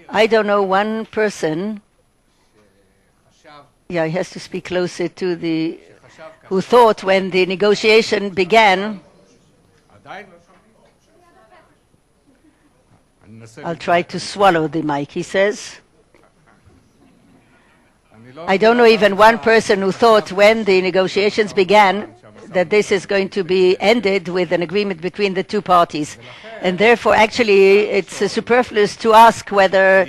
I don't know one person, he has to speak closer to the, who thought when the negotiation began, I'll try to swallow the mic, he says. I don't know even one person who thought when the negotiations began that this is going to be ended with an agreement between the two parties. And therefore, actually, it's superfluous to ask whether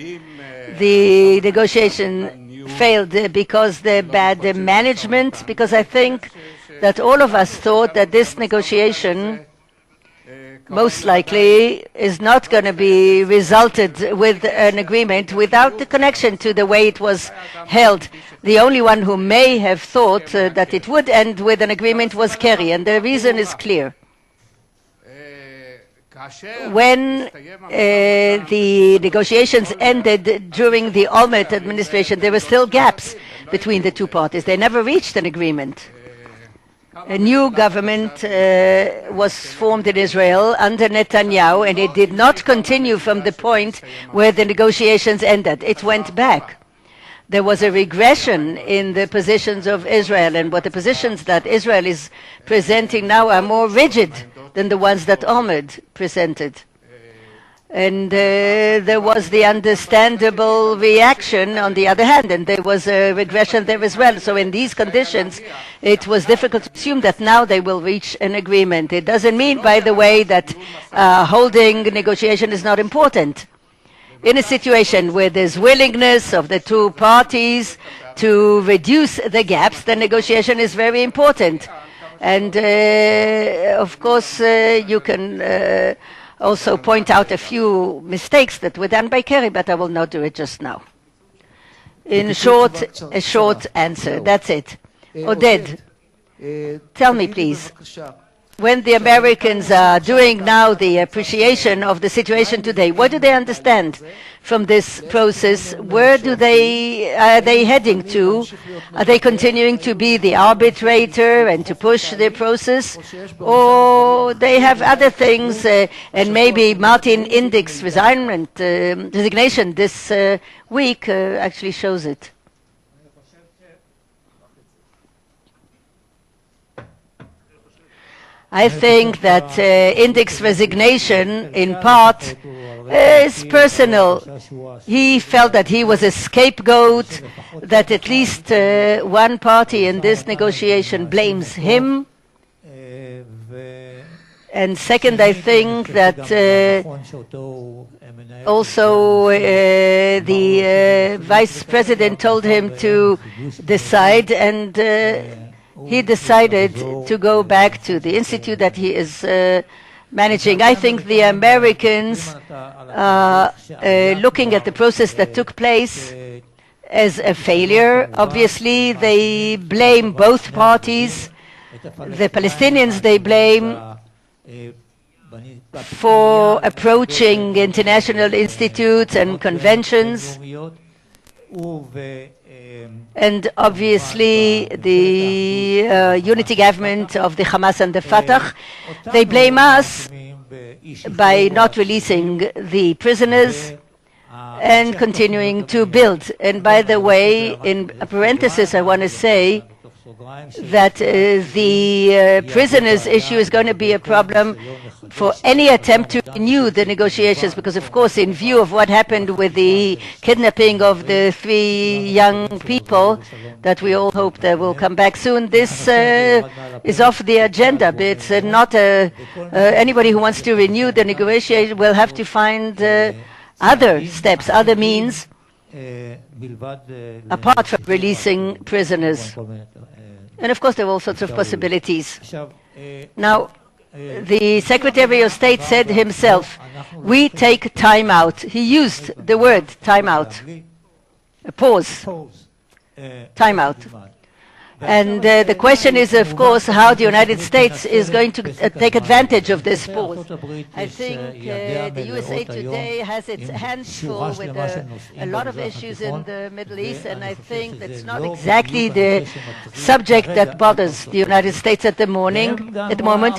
the negotiation failed because the bad management, because I think that all of us thought that this negotiation most likely is not going to be resulted with an agreement without the connection to the way it was held. The only one who may have thought that it would end with an agreement was Kerry, and the reason is clear. When the negotiations ended during the Olmert administration, there were still gaps between the two parties. They never reached an agreement. A new government was formed in Israel under Netanyahu, and it did not continue from the point where the negotiations ended. It went back. There was a regression in the positions of Israel, and what the positions that Israel is presenting now are more rigid than the ones that Olmert presented. And there was the understandable reaction on the other hand, and there was a regression there as well. So in these conditions, it was difficult to assume that now they will reach an agreement. It doesn't mean, by the way, that holding negotiation is not important. In a situation where there's willingness of the two parties to reduce the gaps, the negotiation is very important. And of course, you can also point out a few mistakes that were done by Kerry, but I will not do it just now. In short, a short answer. That's it. Oded, tell me, please. When the Americans are doing now the appreciation of the situation today, what do they understand from this process? Where are they heading to? Are they continuing to be the arbitrator and to push the process? Or they have other things, and maybe Martin Indych's resignation this week actually shows it. I think that Indych's resignation, in part, is personal. He felt that he was a scapegoat, that at least one party in this negotiation blames him. And second, I think that also the vice president told him to decide, and he decided to go back to the institute that he is managing. I think the Americans are looking at the process that took place as a failure. Obviously, they blame both parties. The Palestinians they blame for approaching international institutes and conventions. And obviously the unity government of the Hamas and the Fatah, they blame us by not releasing the prisoners and continuing to build. And by the way, in parenthesis, I want to say that the prisoners issue is going to be a problem for any attempt to renew the negotiations, because of course in view of what happened with the kidnapping of the 3 young people that we all hope that will come back soon, this is off the agenda. But it's not anybody who wants to renew the negotiation will have to find other steps, other means apart from releasing prisoners. And of course there are all sorts of possibilities. Now, the Secretary of State said himself, we take time out. He used the word time out, a pause, time out. And the question is, of course, how the United States is going to take advantage of this pause. I think the USA today has its hands full with a lot of issues in the Middle East, and I think that's not exactly the subject that bothers the United States at the moment.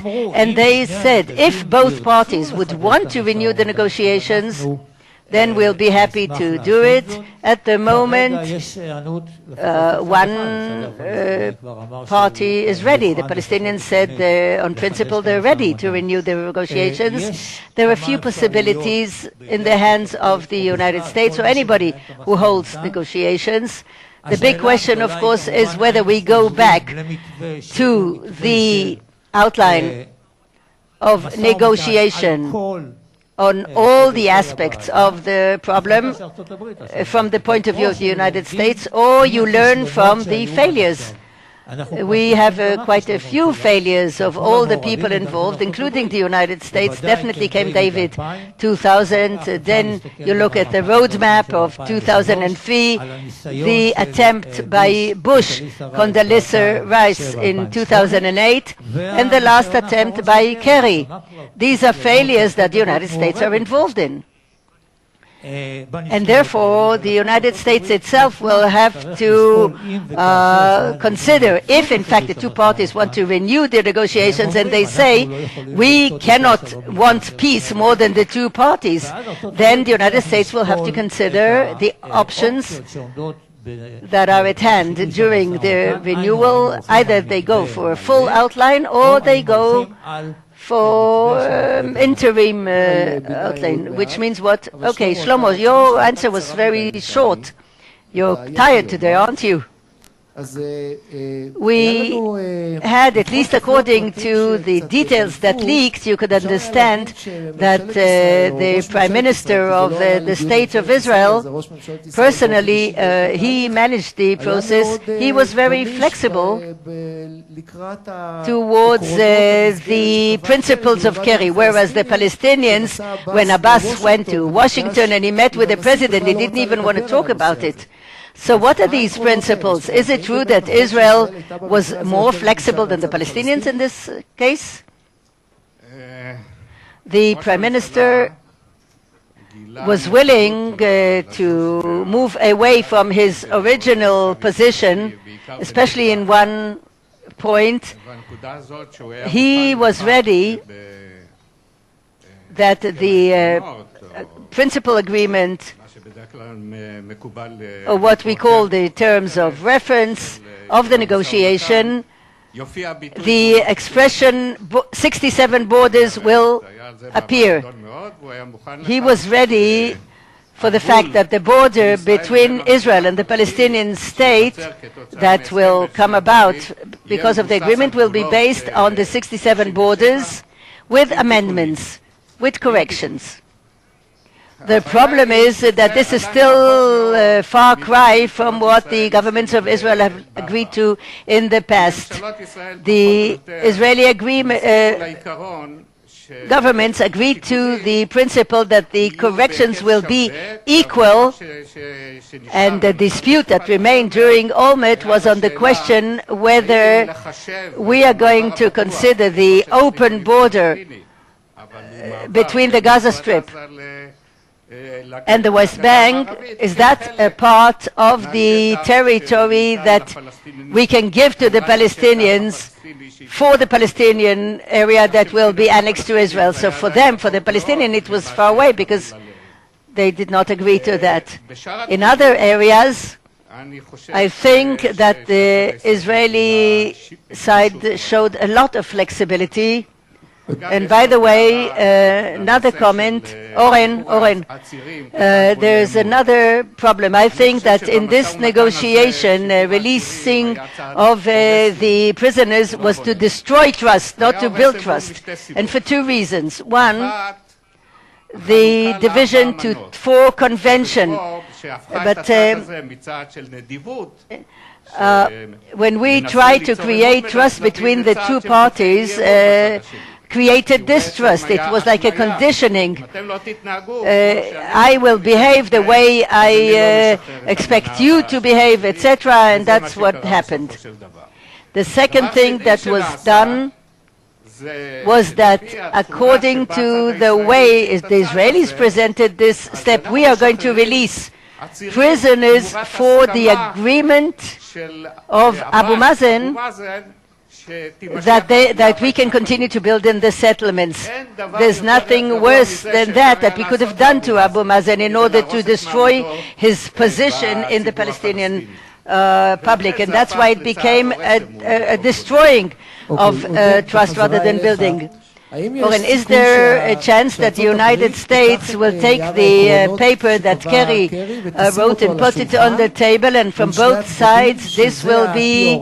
And they said if both parties would want to renew the negotiations, then we'll be happy to do it. At the moment, one party is ready. The Palestinians said on principle they're ready to renew the negotiations. There are a few possibilities in the hands of the United States or anybody who holds negotiations. The big question, of course, is whether we go back to the outline of negotiation on all the aspects of the problem from the point of view of the United States, or you learn from the failures. We have quite a few failures of all the people involved, including the United States. Definitely Camp David 2000. Then you look at the roadmap of 2003, the attempt by Bush, Condoleezza Rice in 2008, and the last attempt by Kerry. These are failures that the United States are involved in. And therefore, the United States itself will have to consider if, in fact, the two parties want to renew their negotiations and they say, we cannot want peace more than the two parties, then the United States will have to consider the options that are at hand during the renewal. Either they go for a full outline or they go for interim outline, which means what? Okay, Shlomo, your answer was very short. You're tired today, aren't you? We had, at least according to the details that leaked, you could understand that the Prime Minister of the State of Israel, personally, he managed the process. He was very flexible towards the principles of Kerry, whereas the Palestinians, when Abbas went to Washington and he met with the president, he didn't even want to talk about it. So what are these principles? Is it true that Israel was more flexible than the Palestinians in this case? The Prime Minister was willing to move away from his original position, especially in one point. He was ready that the principal agreement, or what we call the terms of reference of the negotiation, the expression 67 borders will appear. He was ready for the fact that the border between Israel and the Palestinian state that will come about because of the agreement will be based on the 67 borders with amendments, with corrections. The problem is that this is still a far cry from what the governments of Israel have agreed to in the past. The Israeli governments agreed to the principle that the corrections will be equal, and the dispute that remained during Olmert was on the question whether we are going to consider the open border between the Gaza Strip and the West Bank. Is that a part of the territory that we can give to the Palestinians for the Palestinian area that will be annexed to Israel? So for them, for the Palestinian, it was far away because they did not agree to that. In other areas, I think that the Israeli side showed a lot of flexibility. And by the way, another comment, Oren, there's another problem. I think that in this negotiation, releasing of the prisoners was to destroy trust, not to build trust, and for two reasons. One, the division to four convention, but when we try to create trust between the two parties, created distrust. It was like a conditioning. I will behave the way I expect you to behave, etc., and that's what happened. The second thing that was done was that according to the way the Israelis presented this step, we are going to release prisoners for the agreement of Abu Mazen that we can continue to build in the settlements. There's nothing worse than that we could have done to Abu Mazen in order to destroy his position in the Palestinian public, and that's why it became a destroying of trust rather than building. Oren, is there a chance that the United States will take the paper that Kerry wrote and put it on the table, and from both sides this will be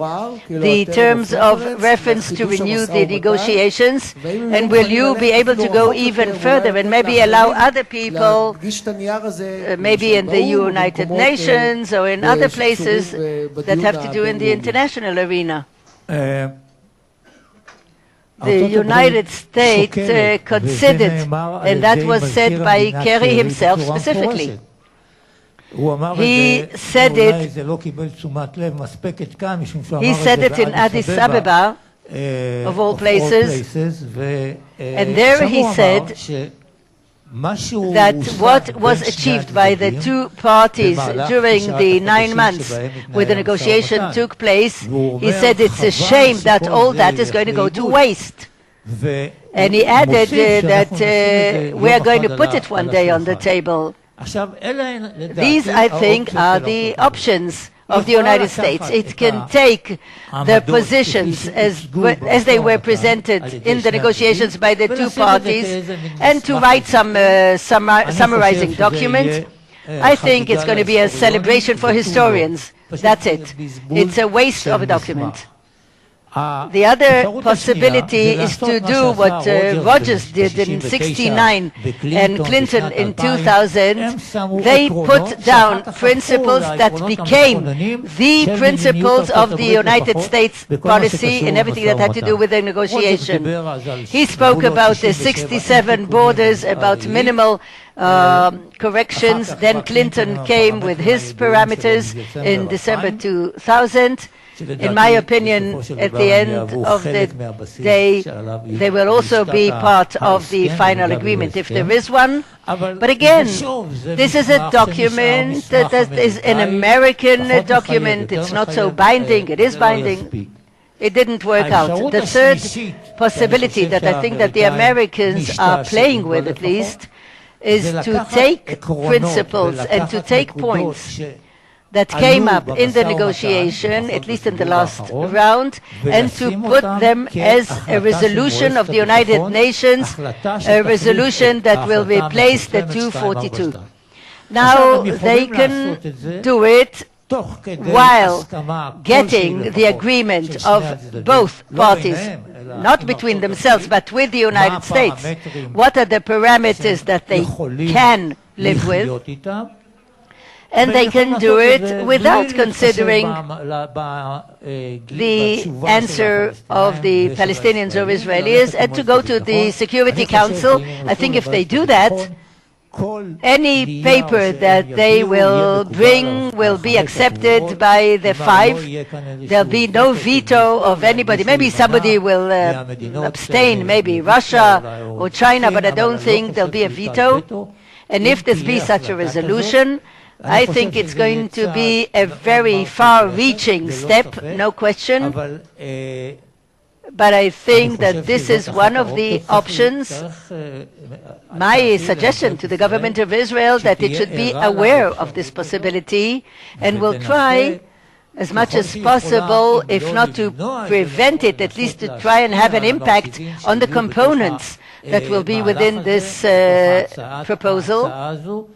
the terms of reference to renew the negotiations? And will you be able to go even further and maybe allow other people, maybe in the United Nations or in other places that have to do in the international arena? The United States considered, and that was said by Kerry himself specifically. He said it in Addis Ababa, of all places, and there he said that what was achieved by the two parties during the 9 months when the negotiation took place, he said it's a shame that all that is going to go to waste. And he added that we are going to put it one day on the table. These, I think, are the options of the United States. It can take the positions as they were presented in the negotiations by the two parties and to write some summarizing document. I think it's going to be a celebration for historians. That's it. It's a waste of a document. The other possibility is to do what Rogers did in '69 and Clinton in 2000. They put down principles that became the principles of the United States policy and everything that had to do with the negotiation. He spoke about the 67 borders, about minimal corrections. Then Clinton came with his parameters in December 2000. In my opinion, at the end of the day, they will also be part of the final agreement, if there is one. But again, this is a document that is an American document. It's not so binding. It is binding. It didn't work out. The third possibility that I think that the Americans are playing with, at least, is to take principles and to take points that came up in the negotiation, at least in the last round, and to put them as a resolution of the United Nations, a resolution that will replace the 242. Now they can do it while getting the agreement of both parties, not between themselves, but with the United States. What are the parameters that they can live with? And they can do it without considering the answer of the Palestinians or Israelis, and to go to the Security Council. I think if they do that, any paper that they will bring will be accepted by the five. There'll be no veto of anybody. Maybe somebody will abstain, maybe Russia or China, but I don't think there'll be a veto. And if there be such a resolution, I think it's going to be a very far-reaching step, no question. But I think that this is one of the options. My suggestion to the government of Israel that it should be aware of this possibility and will try as much as possible, if not to prevent it, at least to try and have an impact on the components that will be within this proposal,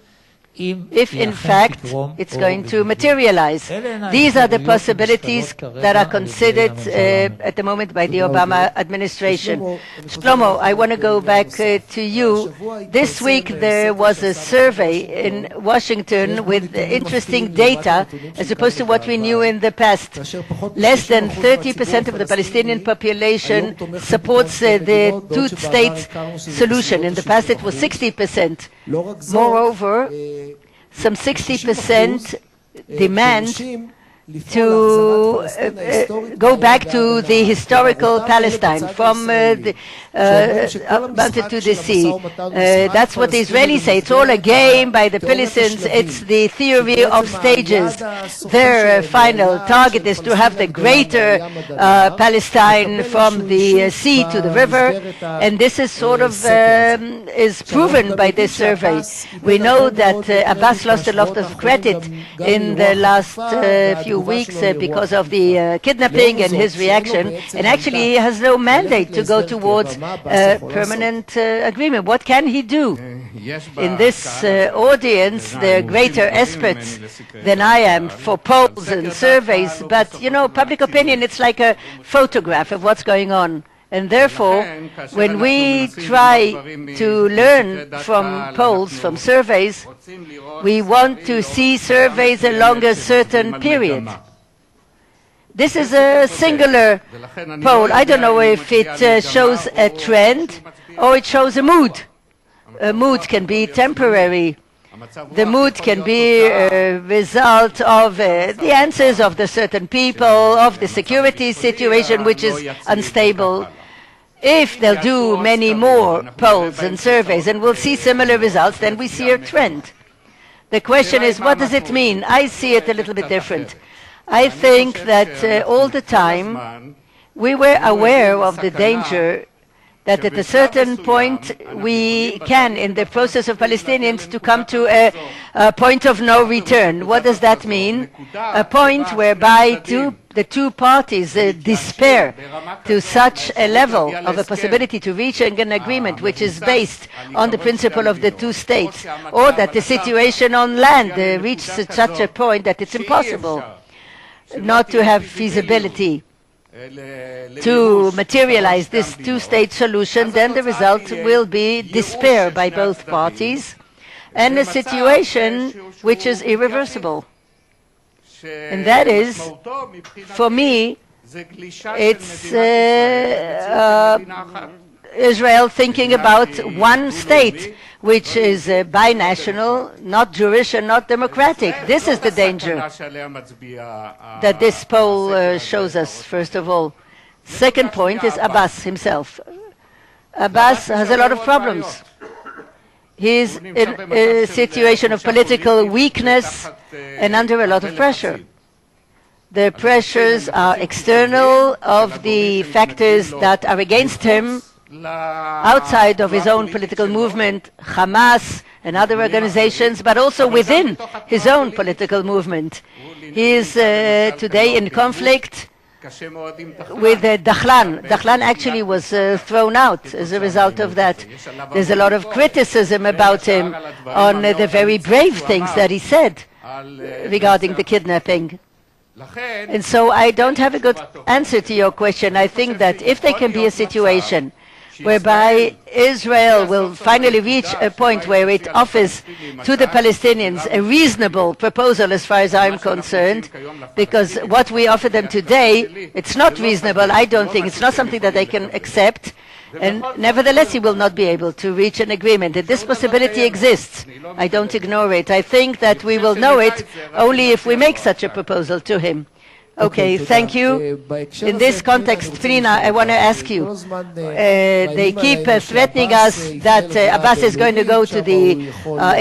if in fact it's going to materialize. These are the possibilities that are considered at the moment by the Obama administration. Shlomo, I want to go back to you. This week there was a survey in Washington with interesting data as opposed to what we knew in the past. Less than 30% of the Palestinian population supports the two-state solution. In the past it was 60%. Moreover, some 60% demand to go back to the historical Palestine, from the mounted to the sea. That's what the Israelis say. It's all a game by the Palestinians. It's the theory of stages. Their final target is to have the greater Palestine from the sea to the river, and this is sort of is proven by this survey. We know that Abbas lost a lot of credit in the last few weeks because of the kidnapping and his reaction, and actually he has no mandate to go towards a permanent agreement. What can he do? In this audience, there are greater experts than I am for polls and surveys, but you know, public opinion, it's like a photograph of what's going on. And therefore, when we try to learn from polls, from surveys, we want to see surveys along a certain period. This is a singular poll. I don't know if it shows a trend or it shows a mood. A mood can be temporary. The mood can be a result of the answers of the certain people, of the security situation, which is unstable. If they'll do many more polls and surveys and we'll see similar results, then we see a trend. The question is, what does it mean? I see it a little bit different. I think that all the time we were aware of the danger that at a certain point we can, in the process of Palestinians, to come to a point of no return. What does that mean? A point whereby the two parties despair to such a level of a possibility to reach an agreement which is based on the principle of the two states, or that the situation on land reaches such a point that it's impossible not to have feasibility to materialize this two-state solution. Then the result will be despair by both parties and a situation which is irreversible. And that is, for me, it's Israel thinking about one state, which is binational, not Jewish and not democratic. This is the danger that this poll shows us, first of all. Second point is Abbas himself. Abbas has a lot of problems. He's in a situation of political weakness and under a lot of pressure. The pressures are external of the factors that are against him, outside of his own political movement, Hamas and other organizations, but also within his own political movement. He is today in conflict with Dahlan. Dahlan actually was thrown out as a result of that. There's a lot of criticism about him on the very brave things that he said regarding the kidnapping. And so I don't have a good answer to your question. I think that if there can be a situation whereby Israel will finally reach a point where it offers to the Palestinians a reasonable proposal as far as I'm concerned, because what we offer them today, it's not reasonable, I don't think. It's not something that they can accept, and nevertheless he will not be able to reach an agreement. And this possibility exists. I don't ignore it. I think that we will know it only if we make such a proposal to him. Okay, thank you. In this context, Pnina, I want to ask you, they keep threatening us that Abbas is going to go to the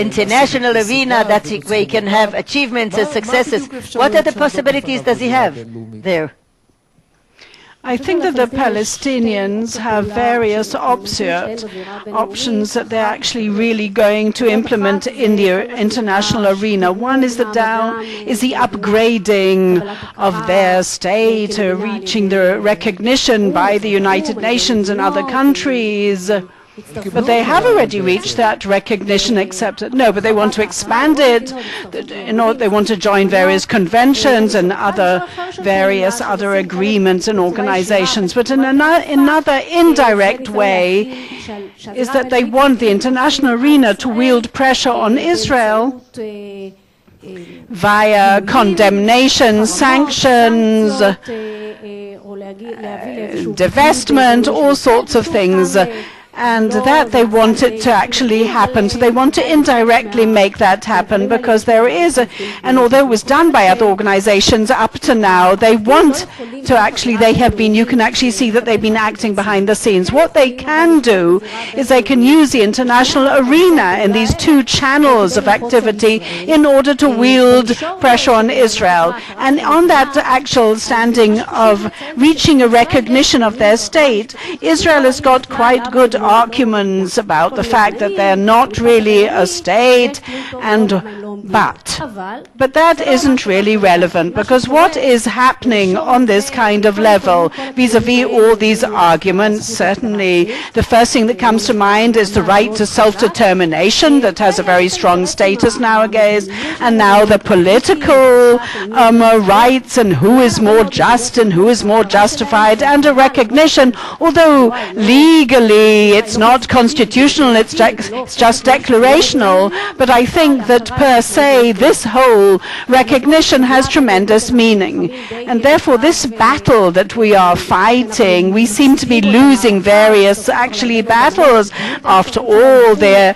international arena, that we can have achievements and successes. What other possibilities does he have there? I think that the Palestinians have various options that they're actually really going to implement in the international arena. One is the upgrading of their state, reaching the recognition by the United Nations and other countries. But they have already reached that recognition, but they want to expand it. They want to join various conventions and various other agreements and organizations. But in another indirect way is that they want the international arena to wield pressure on Israel via condemnation, sanctions, divestment, all sorts of things. and that they want it to actually happen. So they want to indirectly make that happen, because there is and although it was done by other organizations up to now, they want to actually, you can actually see that they've been acting behind the scenes. What they can do is they can use the international arena in these two channels of activity in order to wield pressure on Israel. And on that actual standing of reaching a recognition of their state, Israel has got quite good arguments about the fact that they're not really a state, but that isn't really relevant, because what is happening on this kind of level vis-a-vis all these arguments, certainly the first thing that comes to mind is the right to self-determination that has a very strong status nowadays, and now the political rights and who is more just and who is more justified, and a recognition, although legally it's not constitutional, it's just declarational, but I think that per se this whole recognition has tremendous meaning. And therefore this battle that we are fighting, we seem to be losing various battles. After all, they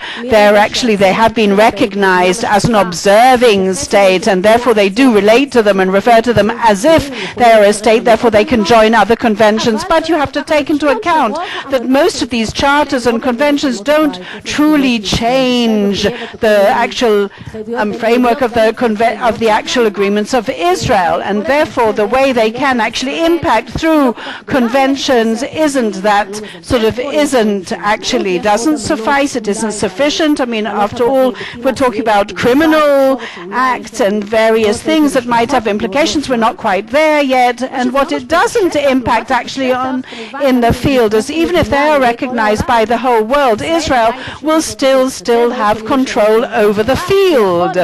have been recognized as an observing state, and therefore they do relate to them and refer to them as if they are a state, therefore they can join other conventions. But you have to take into account that most of these charters and conventions don't truly change the actual framework of the actual agreements of Israel, and therefore the way they can actually impact through conventions doesn't suffice. It isn't sufficient. I mean, after all, we're talking about criminal acts and various things that might have implications. We're not quite there yet, and what it doesn't impact actually on in the field is, even if they are recognized by the whole world, Israel will still have control over the field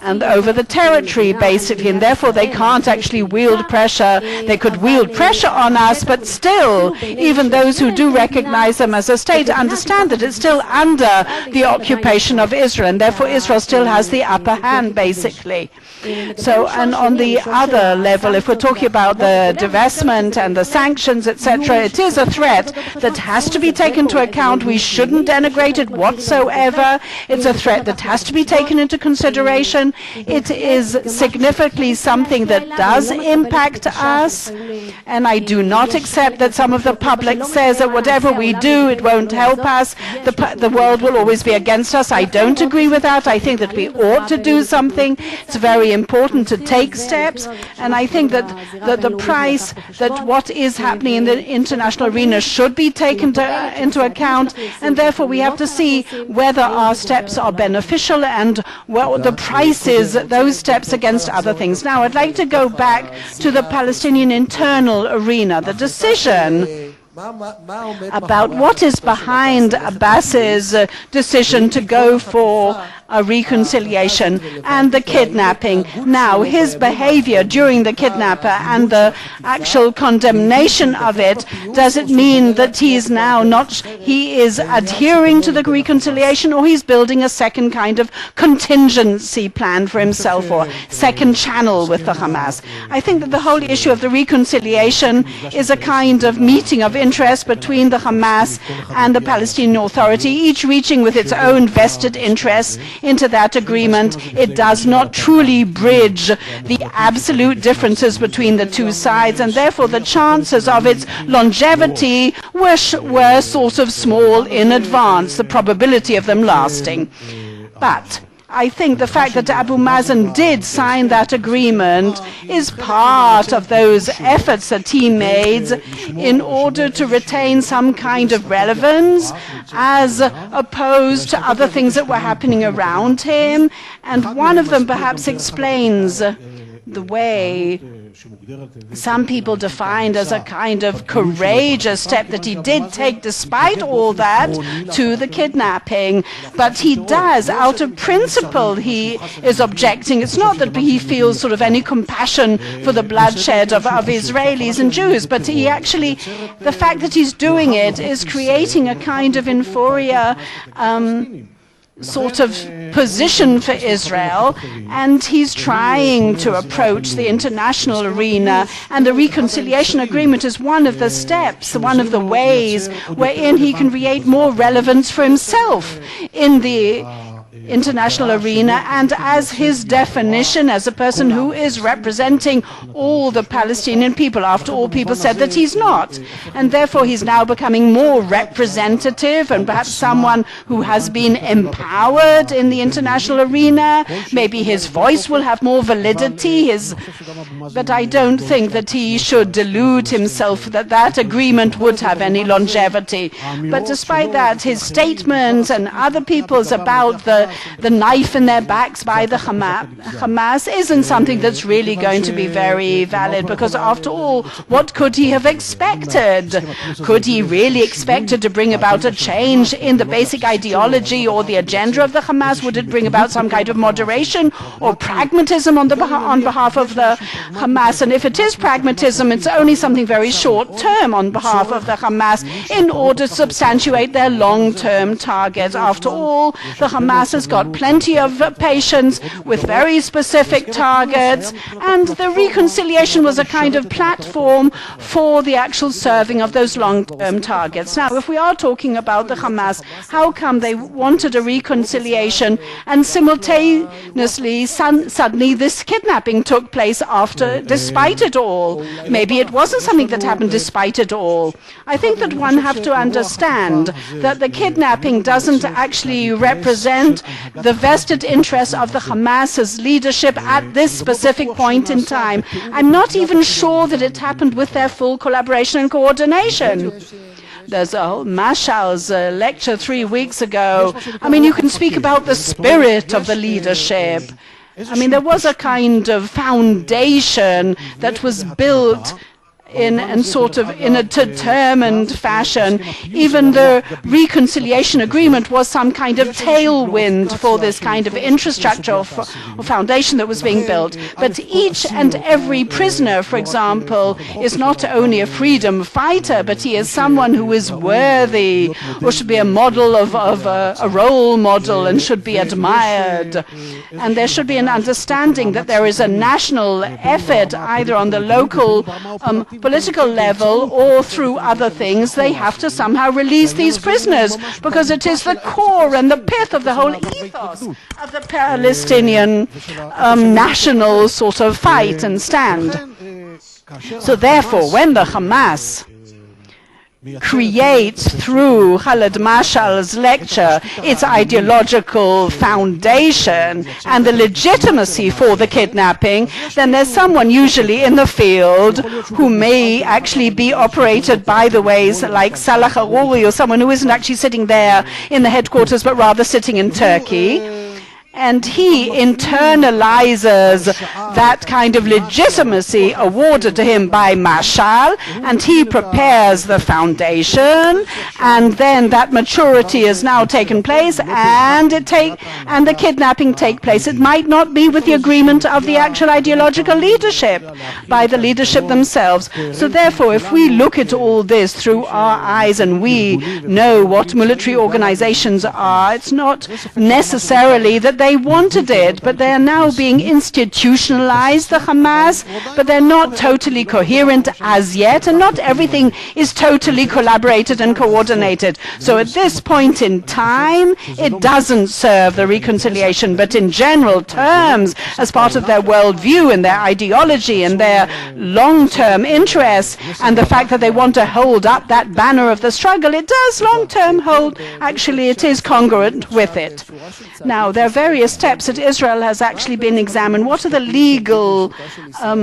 and over the territory, basically, and therefore they can't actually wield pressure. They could wield pressure on us, but still, even those who do recognize them as a state understand that it's still under the occupation of Israel, and therefore Israel still has the upper hand, basically. So, and on the other level, if we're talking about the divestment and the sanctions, etc., it is a threat that has to be taken into account. We shouldn't denigrate it whatsoever. It's a threat that has to be taken into consideration. It is significantly something that does impact us, and I do not accept that some of the public says that whatever we do, it won't help us. The world will always be against us. I don't agree with that. I think that we ought to do something. It's very important to take steps, and I think that the price that what is happening in the international arena should be taken into account, and therefore we have to see whether our steps are beneficial and what the price is, those steps against other things. Now, I'd like to go back to the Palestinian internal arena. The decision about what is behind Abbas's decision to go for a reconciliation and the kidnapping. Now, his behavior during the kidnapping and the actual condemnation of it, does it mean that he is now he is adhering to the reconciliation, or he's building a second kind of contingency plan for himself, or second channel with the Hamas? I think that the whole issue of the reconciliation is a kind of meeting of interest between the Hamas and the Palestinian Authority, each reaching with its own vested interests into that agreement. It does not truly bridge the absolute differences between the two sides, and therefore the chances of its longevity were sort of small in advance, the probability of them lasting. But I think the fact that Abu Mazen did sign that agreement is part of those efforts that he made in order to retain some kind of relevance as opposed to other things that were happening around him. And one of them perhaps explains the way some people defined as a kind of courageous step that he did take despite all that to the kidnapping. But he does, out of principle, he is objecting. It's not that he feels sort of any compassion for the bloodshed of Israelis and Jews, but he actually, the fact that he's doing it is creating a kind of euphoria sort of position for Israel, and he's trying to approach the international arena, and the reconciliation agreement is one of the steps, one of the ways wherein he can create more relevance for himself in the international arena, and as his definition as a person who is representing all the Palestinian people. After all, people said that he's not, and therefore he's now becoming more representative and perhaps someone who has been empowered in the international arena. Maybe his voice will have more validity, but I don't think that he should delude himself that that agreement would have any longevity. But despite that, his statements and other people's about the knife in their backs by the Hamas isn't something that's really going to be very valid, because after all, what could he have expected? Could he really expected to bring about a change in the basic ideology or the agenda of the Hamas? Would it bring about some kind of moderation or pragmatism on behalf of the Hamas? And if it is pragmatism, it's only something very short term on behalf of the Hamas in order to substantiate their long-term targets. After all, the Hamas has got plenty of patience with very specific targets, and the reconciliation was a kind of platform for the actual serving of those long-term targets. Now, if we are talking about the Hamas, how come they wanted a reconciliation and simultaneously, suddenly this kidnapping took place despite it all? Maybe it wasn't something that happened despite it all. I think that one have to understand that the kidnapping doesn't actually represent the vested interests of the Hamas's leadership at this specific point in time. I'm not even sure that it happened with their full collaboration and coordination. There's a whole Mashal's lecture 3 weeks ago. I mean, you can speak about the spirit of the leadership. I mean, there was a kind of foundation that was built in a determined fashion. Even the reconciliation agreement was some kind of tailwind for this kind of infrastructure or foundation that was being built. But each and every prisoner, for example, is not only a freedom fighter, but he is someone who is worthy or should be a model of a role model and should be admired. And there should be an understanding that there is a national effort, either on the local political level or through other things. They have to somehow release these prisoners, because it is the core and the pith of the whole ethos of the Palestinian national sort of fight and stand. So therefore, when the Hamas creates through Khaled Mashal's lecture its ideological foundation and the legitimacy for the kidnapping, then there's someone usually in the field who may actually be operated by the ways like Salah Harouri, or someone who isn't actually sitting there in the headquarters but rather sitting in Turkey. And he internalizes that kind of legitimacy awarded to him by Mashal, and he prepares the foundation, and then that maturity has now taken place, and the kidnapping take place. It might not be with the agreement of the actual ideological leadership, by the leadership themselves. So therefore, if we look at all this through our eyes and we know what military organizations are, it's not necessarily that they wanted it, but they are now being institutionalized, the Hamas, but they're not totally coherent as yet, and not everything is totally collaborated and coordinated. So at this point in time, it doesn't serve the reconciliation, but in general terms, as part of their worldview and their ideology and their long-term interests, and the fact that they want to hold up that banner of the struggle, it does long-term hold, actually it is congruent with it. Now, there are various steps that Israel has actually been examined. What are the legal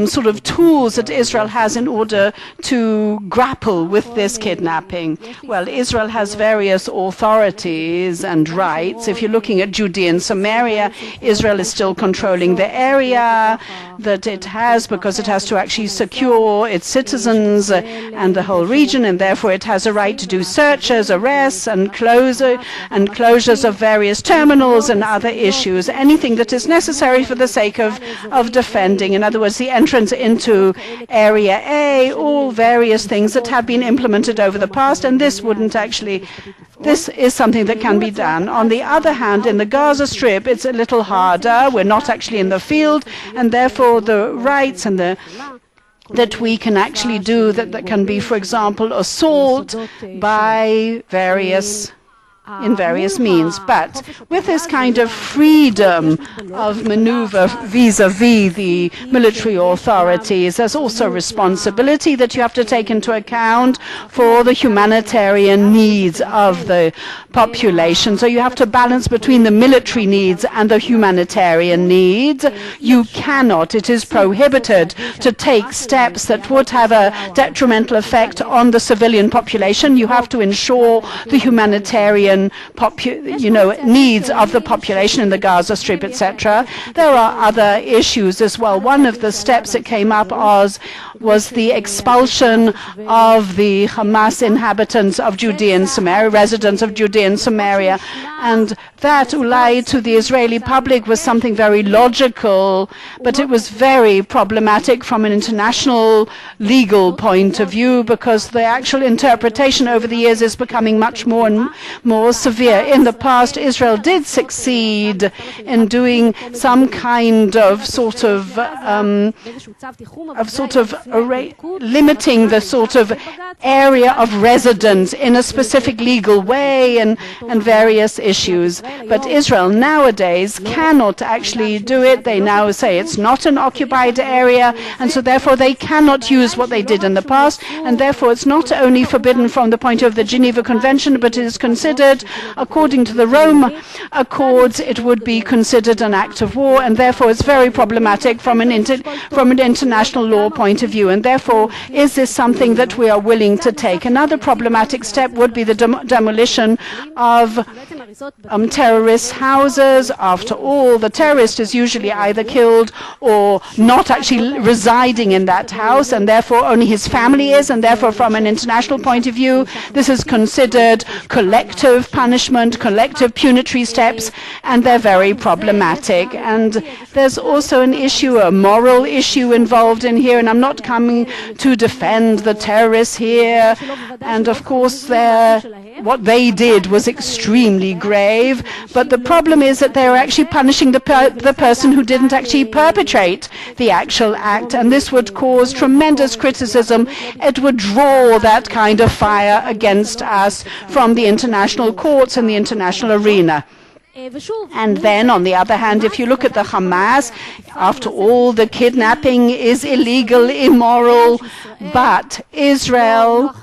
sort of tools that Israel has in order to grapple with this kidnapping? Well, Israel has various authorities and rights. If you're looking at Judean Samaria, Israel is still controlling the area that it has, because it has to actually secure its citizens and the whole region, and therefore it has a right to do searches, arrests, and closures of various terminals and other issues. Anything that is necessary for the sake of defending. In other words, the entrance into Area A, all various things that have been implemented over the past, and this wouldn't actually this is something that can be done. On the other hand, in the Gaza Strip, it's a little harder. We're not actually in the field, and therefore the rights and that we can actually do, that can be, for example, assault by in various means. But with this kind of freedom of maneuver vis-à-vis the military authorities, there's also responsibility that you have to take into account for the humanitarian needs of the population. So you have to balance between the military needs and the humanitarian needs. You cannot, it is prohibited to take steps that would have a detrimental effect on the civilian population. You have to ensure the humanitarian needs of the population in the Gaza Strip, etc. There are other issues as well. One of the steps that came up was the expulsion of the Hamas inhabitants of Judean Samaria, residents of Judean Samaria, and that, ulai, to the Israeli public was something very logical, but it was very problematic from an international legal point of view, because the actual interpretation over the years is becoming much more and more severe. In the past, Israel did succeed in doing some kind of limiting the sort of area of residence in a specific legal way and various issues. But Israel nowadays cannot actually do it. They now say it's not an occupied area, and so therefore they cannot use what they did in the past, and therefore it's not only forbidden from the point of the Geneva Convention, but it is considered, according to the Rome Accords, it would be considered an act of war, and therefore it's very problematic from an international law point of view. And therefore, is this something that we are willing to take? Another problematic step would be the demolition of terrorist houses. After all, the terrorist is usually either killed or not actually residing in that house, and therefore only his family is, and therefore from an international point of view, this is considered collective punishment, collective punitory steps, and they're very problematic. And there's also an issue, a moral issue involved in here, and I'm not coming to defend the terrorists here, and of course what they did was extremely grave, but the problem is that they're actually punishing the person who didn't actually perpetrate the actual act, and this would cause tremendous criticism. It would draw that kind of fire against us from the international courts and the international arena. And then, on the other hand, if you look at the Hamas, after all, the kidnapping is illegal, immoral, but Israel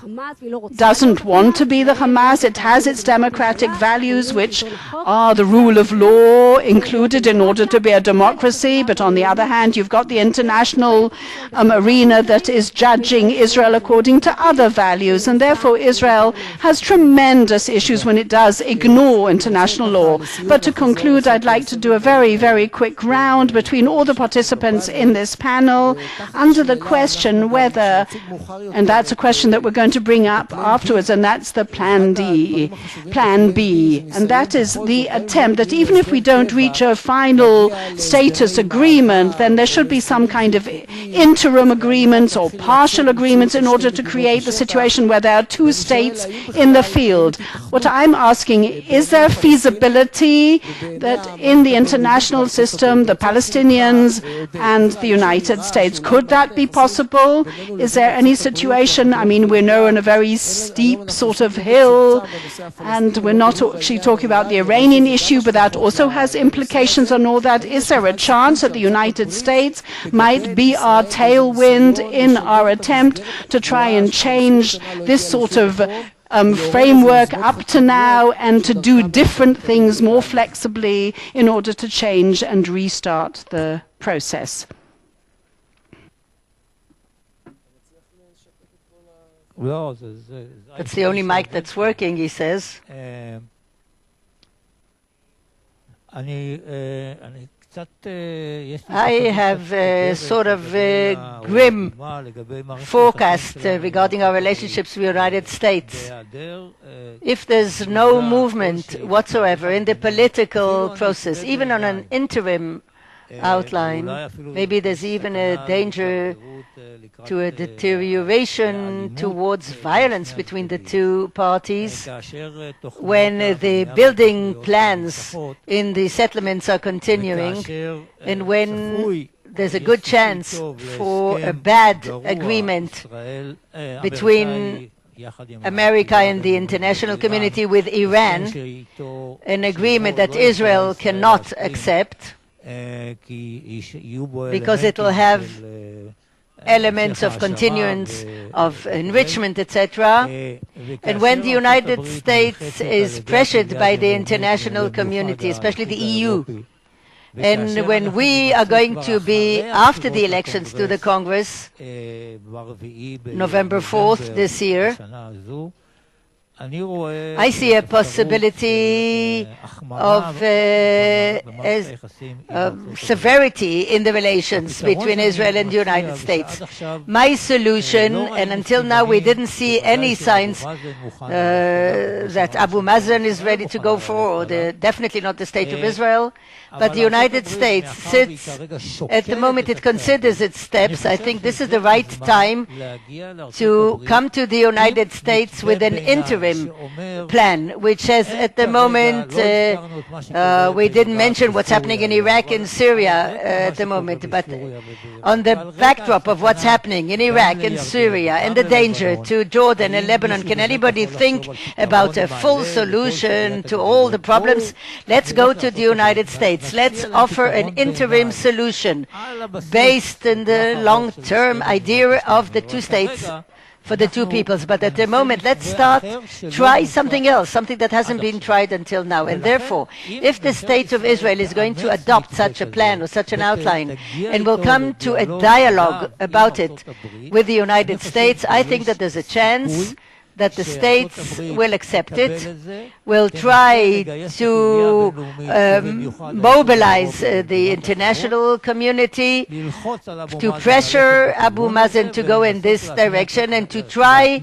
doesn't want to be the Hamas. It has its democratic values, which are the rule of law included in order to be a democracy. But on the other hand, you've got the international arena that is judging Israel according to other values. And therefore, Israel has tremendous issues when it does ignore international law. But to conclude, I'd like to do a very, very quick round between all the participants in this panel under the question whether, and that's a question that we're going to bring up afterwards, and that's the Plan B, and that is the attempt that even if we don't reach a final status agreement, then there should be some kind of interim agreements or partial agreements in order to create the situation where there are two states in the field. What I'm asking, is there feasibility that in the international system, the Palestinians and the United States, could that be possible? Is there any situation? I mean, we're now on a very steep sort of hill, and we're not actually talking about the Iranian issue, but that also has implications on all that. Is there a chance that the United States might be our tailwind in our attempt to try and change this sort of framework up to now, and to do different things more flexibly in order to change and restart the process? That's the only mic that's working, he says. I have a sort of grim forecast regarding our relationships with the United States. If there's no movement whatsoever in the political process, even on an interim outline. Maybe there's even a danger to a deterioration towards violence between the two parties when the building plans in the settlements are continuing, and when there's a good chance for a bad agreement between America and the international community with Iran, an agreement that Israel cannot accept because it will have elements of continuance, of enrichment, etc. And when the United States is pressured by the international community, especially the EU, and when we are going to be, after the elections to the Congress, November 4th this year, I see a possibility of severity in the relations between Israel and the United States. My solution, and until now we didn't see any signs that Abu Mazen is ready to go for, or definitely not the State of Israel, but the United States sits, at the moment it considers its steps. I think this is the right time to come to the United States with an interim plan, which says at the moment, we didn't mention what's happening in Iraq and Syria at the moment, but on the backdrop of what's happening in Iraq and Syria and the danger to Jordan and Lebanon, can anybody think about a full solution to all the problems? Let's go to the United States. Let's offer an interim solution based on the long-term idea of the two states for the two peoples. But at the moment, let's try something else, something that hasn't been tried until now. And therefore, if the State of Israel is going to adopt such a plan or such an outline and will come to a dialogue about it with the United States, I think that there's a chance that the states will accept it, will try to mobilize the international community to pressure Abu Mazen to go in this direction and to try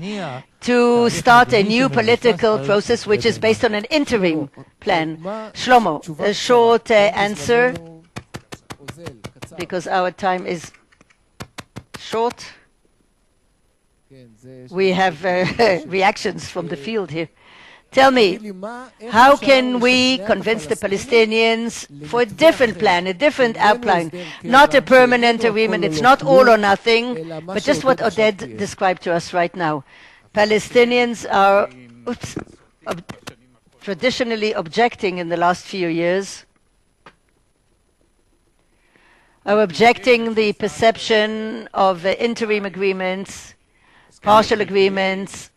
to start a new political process which is based on an interim plan. Shlomo, a short answer, because our time is short. We have reactions from the field here. Tell me, how can we convince the Palestinians for a different plan, a different outline, not a permanent agreement, it's not all or nothing, but just what Oded described to us right now. Palestinians are traditionally objecting in the last few years, are objecting the perception of interim agreements, partial agreements.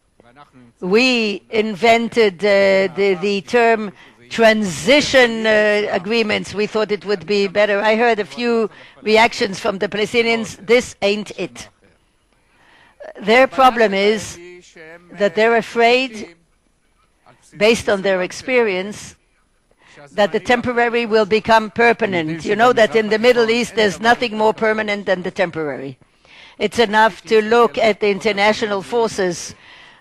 We invented the term transition agreements. We thought it would be better. I heard a few reactions from the Palestinians. This ain't it. Their problem is that they're afraid, based on their experience, that the temporary will become permanent. You know that in the Middle East there's nothing more permanent than the temporary. It's enough to look at the international forces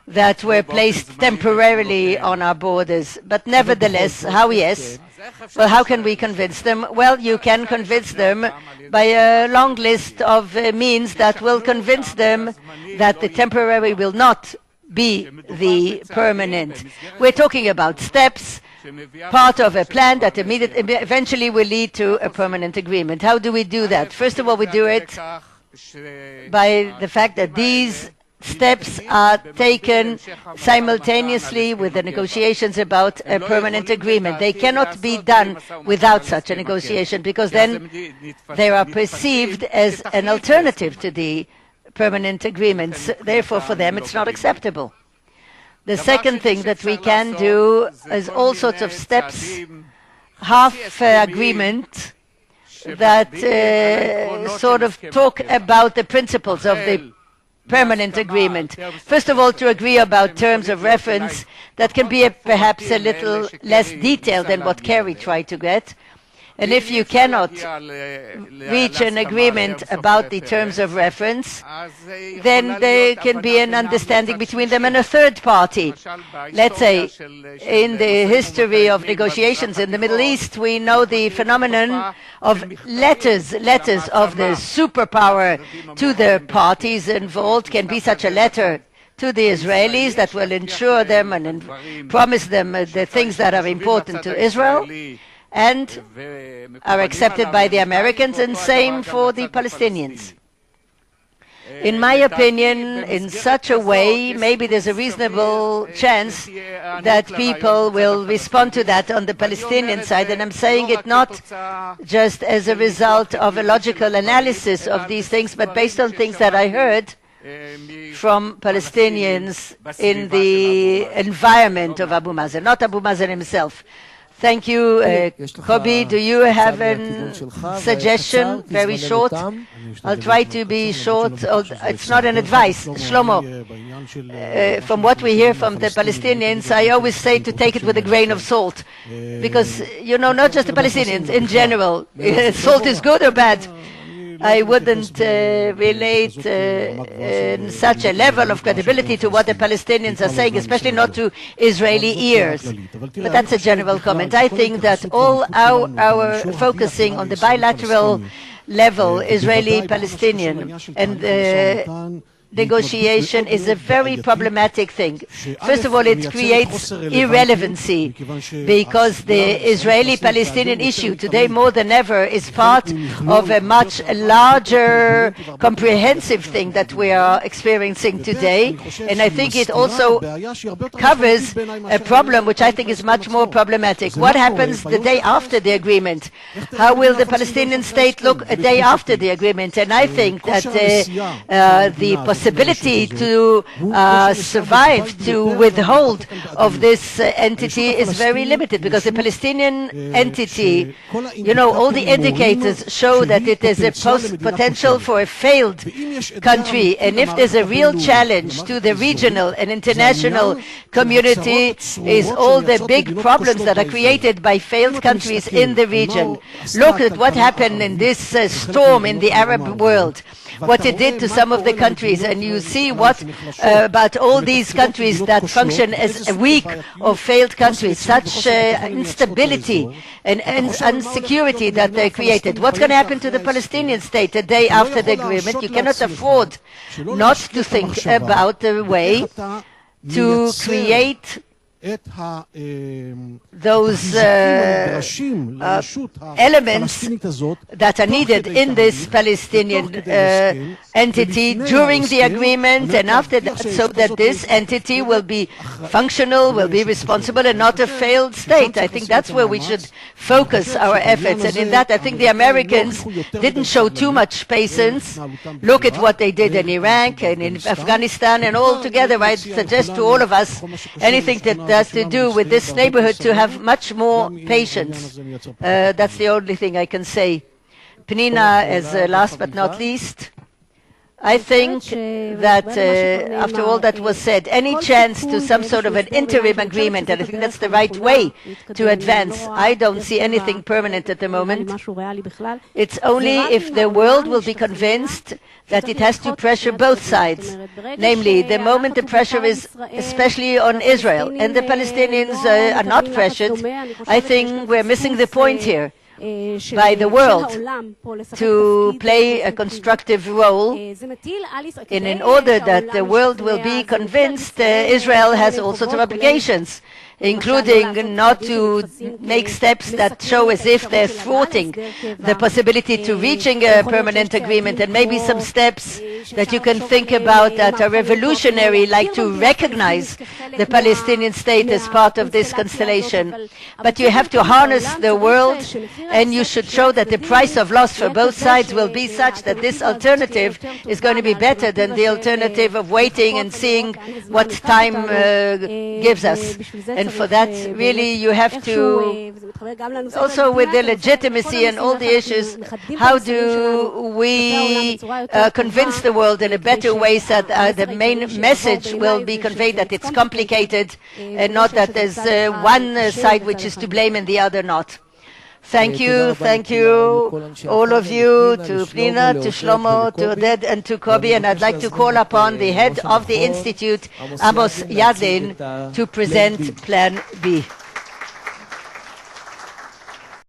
that were placed temporarily on our borders. But nevertheless, how can we convince them? Well, you can convince them by a long list of means that will convince them that the temporary will not be the permanent. We're talking about steps, part of a plan that eventually will lead to a permanent agreement. How do we do that? First of all, we do it by the fact that these steps are taken simultaneously with the negotiations about a permanent agreement. They cannot be done without such a negotiation, because then they are perceived as an alternative to the permanent agreements. Therefore, for them, it's not acceptable. The second thing that we can do is all sorts of steps, half agreement, that sort of talk about the principles of the permanent agreement. First of all, to agree about terms of reference that can be perhaps a little less detailed than what Kerry tried to get, And if you cannot reach an agreement about the terms of reference, then there can be an understanding between them and a third party. Let's say, in the history of negotiations in the Middle East, we know the phenomenon of letters of the superpower to the parties involved. Can be such a letter to the Israelis that will ensure them and promise them the things that are important to Israel, and are accepted by the Americans, and same for the Palestinians. In my opinion, in such a way, maybe there's a reasonable chance that people will respond to that on the Palestinian side, and I'm saying it not just as a result of a logical analysis of these things, but based on things that I heard from Palestinians in the environment of Abu Mazen, not Abu Mazen himself. Thank you. Kobi, do you have a suggestion? Very short. I'll try to be short. It's not an advice. Shlomo, from what we hear from the Palestinians, I always say to take it with a grain of salt. Because, you know, not just the Palestinians, in general, salt is good or bad. I wouldn't relate in such a level of credibility to what the Palestinians are saying, especially not to Israeli ears. But that's a general comment. I think that all our focusing on the bilateral level, Israeli-Palestinian, and negotiation is a very problematic thing. First of all, it creates irrelevancy because the Israeli-Palestinian issue today more than ever is part of a much larger comprehensive thing that we are experiencing today. And I think it also covers a problem which I think is much more problematic. What happens the day after the agreement? How will the Palestinian state look a day after the agreement? And I think that the possibility to survive, to withhold of this entity is very limited, because the Palestinian entity, you know, all the indicators show that it is a potential for a failed country. And if there's a real challenge to the regional and international community, is all the big problems that are created by failed countries in the region. Look at what happened in this storm in the Arab world, what it did to some of the countries, and you see what about all these countries that function as a weak or failed countries, such instability and insecurity that they created. What's going to happen to the Palestinian state the day after the agreement? You cannot afford not to think about the way to create those elements that are needed in this Palestinian entity during the agreement and after that, so that this entity will be functional, will be responsible, and not a failed state. I think that's where we should focus our efforts. And in that, I think the Americans didn't show too much patience. Look at what they did in Iraq and in Afghanistan, and all together I suggest to all of us anything that has to do with this neighborhood to have much more patience. That's the only thing I can say. Penina, as last but not least, I think that after all that was said, any chance to some sort of an interim agreement, and I think that's the right way to advance. I don't see anything permanent at the moment. It's only if the world will be convinced that it has to pressure both sides. Namely, the moment the pressure is especially on Israel and the Palestinians are not pressured, I think we're missing the point here. By the world to play a constructive role, and in order that the world will be convinced, Israel has all sorts of obligations, including not to make steps that show as if they're thwarting the possibility to reaching a permanent agreement, and maybe some steps that you can think about that are revolutionary, like to recognize the Palestinian state as part of this constellation. But you have to harness the world, and you should show that the price of loss for both sides will be such that this alternative is going to be better than the alternative of waiting and seeing what time gives us. And for that, really, you have to, also with the legitimacy and all the issues, how do we convince the world in a better way so that the main message will be conveyed that it's complicated and not that there's one side which is to blame and the other not. Thank you, all of you, to Pnina, to Shlomo, to Oded, and to Kobi. And I'd like to call upon the head of the Institute, Amos Yadlin, to present Plan B.